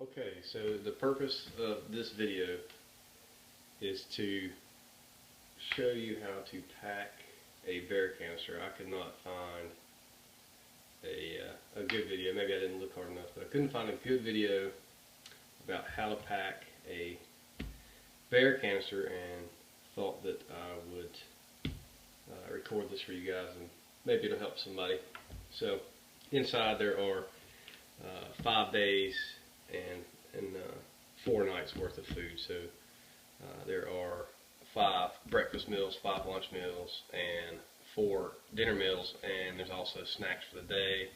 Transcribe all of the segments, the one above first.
Okay, so the purpose of this video is to show you how to pack a bear canister. I could not find a good video. Maybe I didn't look hard enough, but I couldn't find a good video about how to pack a bear canister, and thought that I would record this for you guys, and maybe it'll help somebody. So inside there are 5 days and 4 nights worth of food. So there are 5 breakfast meals, 5 lunch meals, and 4 dinner meals, and there's also snacks for the day,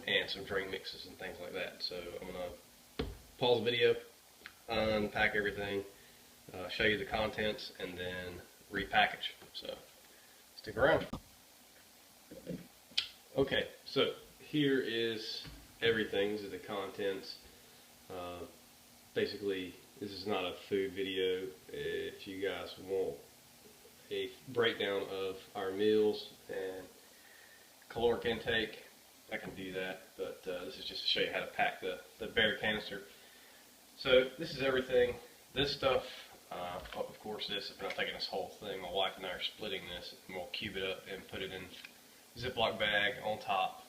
and some drink mixes and things like that. So I'm gonna pause the video, unpack everything, show you the contents, and then repackage. So stick around. Okay, so here is everything. These are the contents. Basically, this is not a food video. If you guys want a breakdown of our meals and caloric intake, I can do that, but this is just to show you how to pack the bear canister. So this is everything. This stuff, of course, this, I'm not taking this whole thing. My wife and I are splitting this, and we'll cube it up and put it in a Ziploc bag on top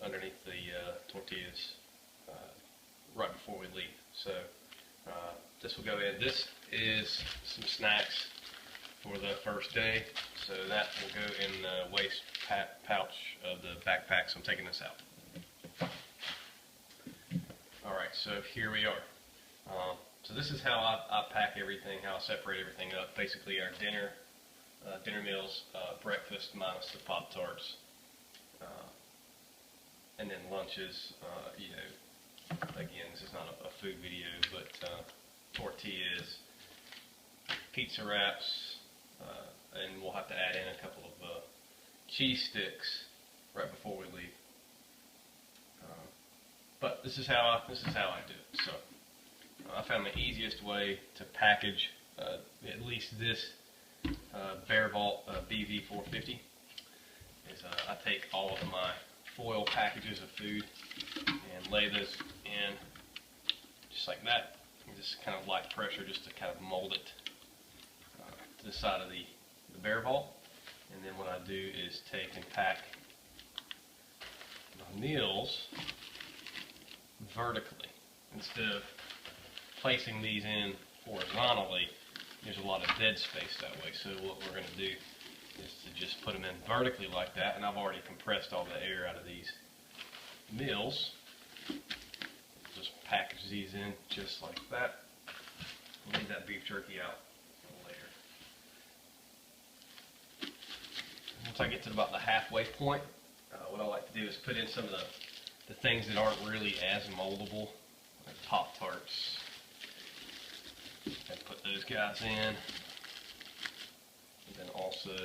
underneath the tortillas right before we leave. So this will go in. This is some snacks for the first day, so that will go in the waist pouch of the backpack, so I'm taking this out. Alright, so here we are. So this is how I pack everything, how I separate everything up. Basically our dinner meals, breakfast minus the Pop-Tarts, and then lunches, again, this is not a food video, but tortillas, pizza wraps, and we'll have to add in a couple of cheese sticks right before we leave. But this is how I do it. So I found the easiest way to package at least this Bear Vault BV450 is I take all of my foil packages of food and lay those in just like that, and just kind of light pressure just to kind of mold it to the side of the Bear Vault. And then what I do is take and pack my meals vertically instead of placing these in horizontally. There's a lot of dead space that way, so what we're going to do is to just put them in vertically like that, and I've already compressed all the air out of these meals. Just package these in just like that. We'll leave that beef jerky out later. Once I get to about the halfway point, what I like to do is put in some of the things that aren't really as moldable, like Pop-Tarts, and put those guys in. And then also,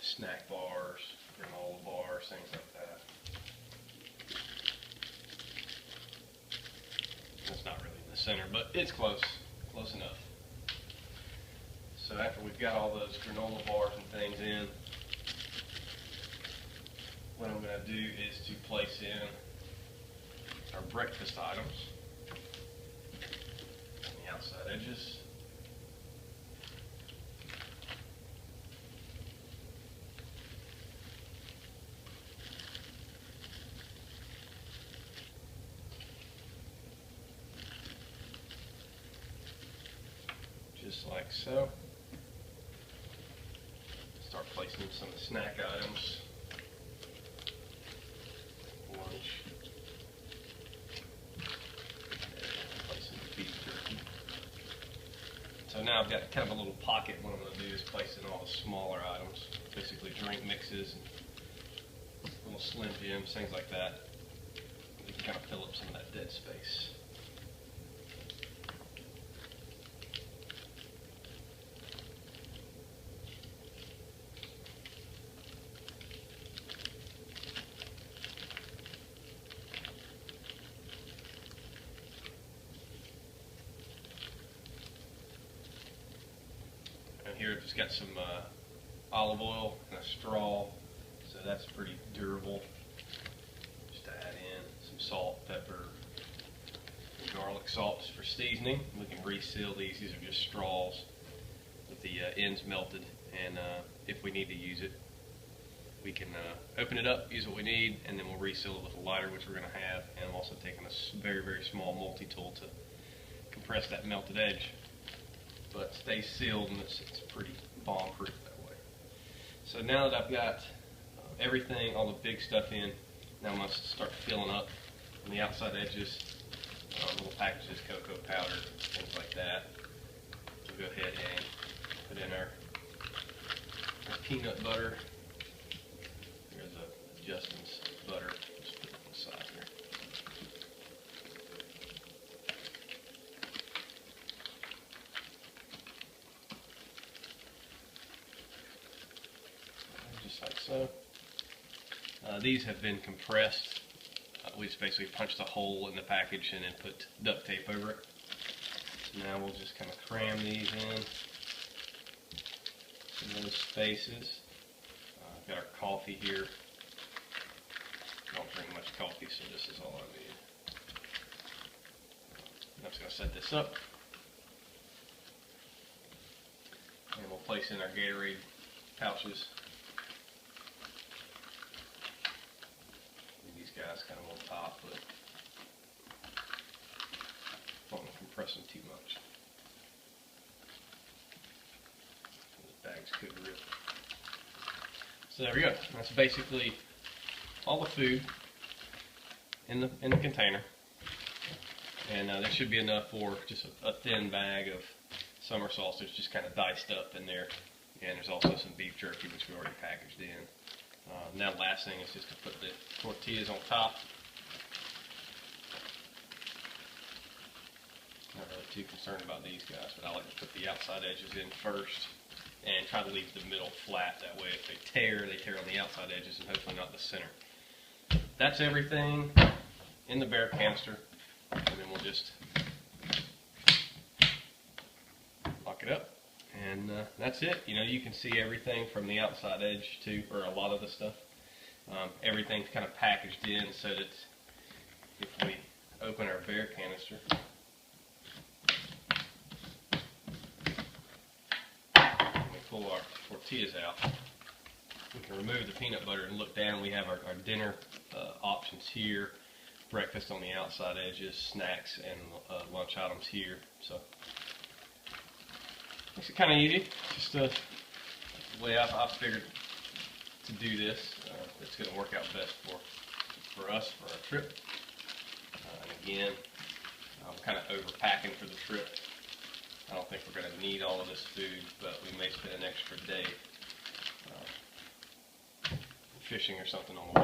snack bars, granola bars, things like that. It's not really in the center, but it's close enough. So after we've got all those granola bars and things in, what I'm going to do is to place in our breakfast items on the outside edges. Just like so. Start placing some of the snack items. Lunch. And placing the beef jerky. So now I've got kind of a little pocket. What I'm going to do is place in all the smaller items, basically drink mixes and little Slim Jims, things like that. We can kind of fill up some of that dead space. Here I've just got some olive oil and a straw, so that's pretty durable. Just to add in some salt, pepper, garlic salts for seasoning. We can reseal these. These are just straws with the ends melted, and if we need to use it, we can open it up, use what we need, and then we'll reseal it with a lighter, which we're going to have. And I'm also taking a very, very small multi-tool to compress that melted edge. But stays sealed, and it's pretty bomb-proof that way. So now that I've got everything, all the big stuff in, now I'm going to start filling up on the outside edges, little packages, cocoa powder, things like that. We'll go ahead and put in our peanut butter. Here's a Justin's butter. Just put it on the side here. Just like so. These have been compressed. We just basically punched a hole in the package and then put duct tape over it. So now we'll just kind of cram these in those spaces. I've got our coffee here. I don't drink much coffee, so this is all I need. I'm just going to set this up. And we'll place in our Gatorade pouches. These guys kind of on top, but I don't want to compress them too much. The bags could rip. So there we go. That's basically all the food in the container, and there should be enough for just a thin bag of summer sausage, just kind of diced up in there. And there's also some beef jerky, which we already packaged in. Now the last thing is just to put the tortillas on top. Not really too concerned about these guys, but I like to put the outside edges in first and try to leave the middle flat. That way if they tear on the outside edges and hopefully not the center. That's everything in the bear canister, and then we'll just lock it up. And that's it. You know, you can see everything from the outside edge too, or a lot of the stuff. Everything's kind of packaged in so that if we open our bear canister, and we pull our tortillas out, we can remove the peanut butter and look down. We have our dinner options here, breakfast on the outside edges, snacks and lunch items here. So makes it kind of easy. Just the way I've figured to do this. It's going to work out best for us for our trip. And again, I'm kind of overpacking for the trip. I don't think we're going to need all of this food, but we may spend an extra day fishing or something on the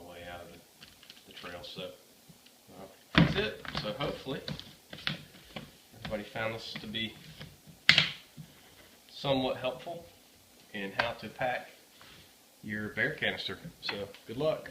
way out of the trail. So that's it. So hopefully everybody found this to be somewhat helpful in how to pack your bear canister. So good luck.